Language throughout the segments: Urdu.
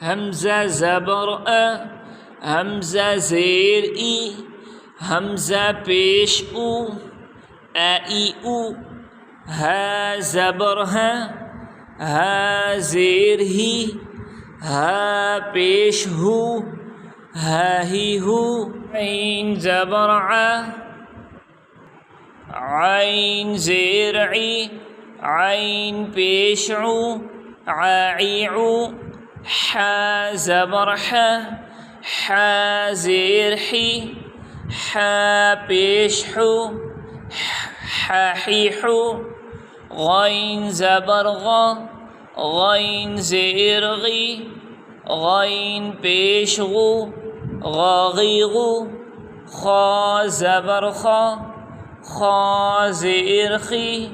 حمزہ زبر حمزہ زیر ای حمزہ پیش او ای او ہا زبر ہا زیر ہی ہا پیش ہو ہا ہی ہو عین زبر عین زیر عی عین پیش عو عی عو حا زبر حا زیر حی حا پیش حو حی حو غین زبر غین زیر غی غین پیش غو غی غو خا زبر خا زیر خی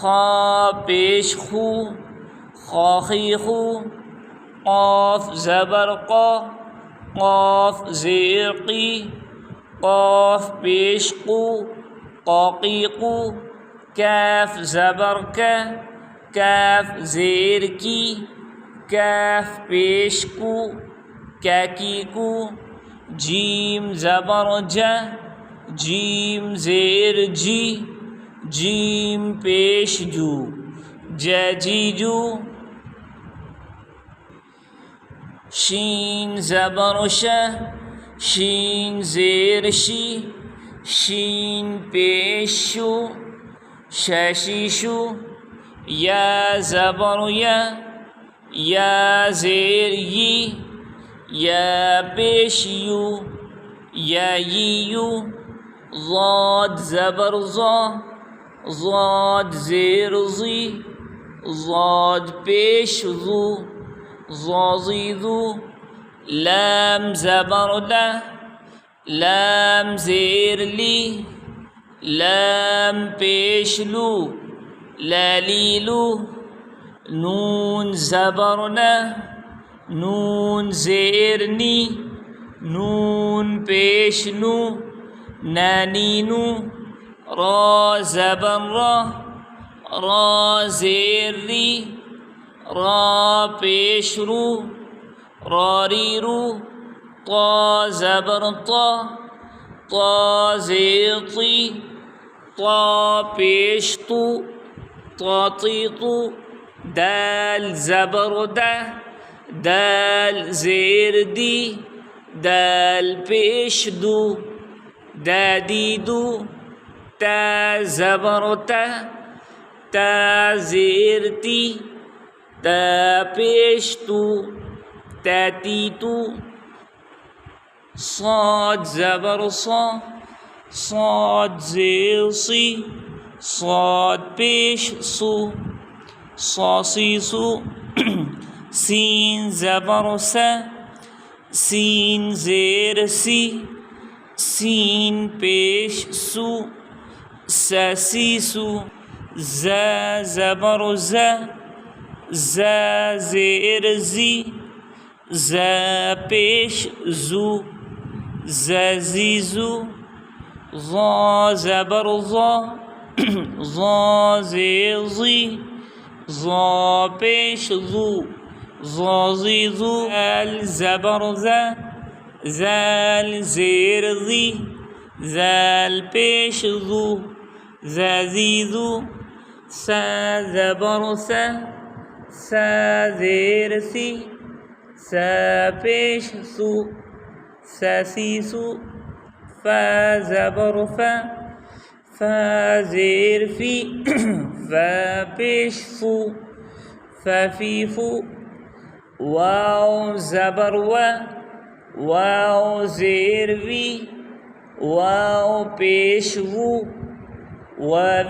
خا پیش خو خی خو قاف زبر قاف زیر قی قاف پیش قو قی قو کاف زبر کاف زیر کی کاف پیش کو کی کو جیم زبر جیم زیر جی جیم پیش جو جی جو شین زبر شین زیر شی شین پیش شو شیشو یا زبر یا زیر یی یا پیش یو یا یو ضاد زبر ضاد زیر زی ضاد پیش ذو ضی ذو لام زبر لام زیر لی لام پیش لو لیلو نون زبر نون زیر نی نون پیش نو نینو را زبر را زیر ری را پیش رو راری رو طا زبر طا زیر طی طا پیش طو طاطیطو دال زبر دال زیر دی دال پیش دو دادیدو تا زبر تا زیر تی تا پیش تو تاتیتو صاد زبر صاد زیر سی صاد پیش سو ساسیسو سین زبر سین زیر سی سین پیش سو سیسو زبر زیر زی پیش زو زیزو زبر زیر زی پیش زو زیزو زبر زال زیر زی زال پیش زو زیزو زبر زیر سی پیش سو سیسو زبر زیر فی پیش فو فیفو واو زبر واو زیر وی واو پیش وو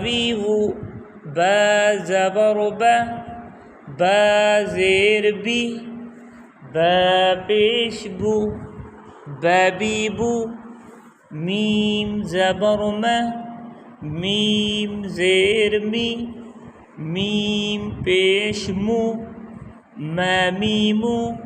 ویوو با زبر با زیر بی با پیش بو بابیبو میم زبر میم زیر می میم پیش مو میمو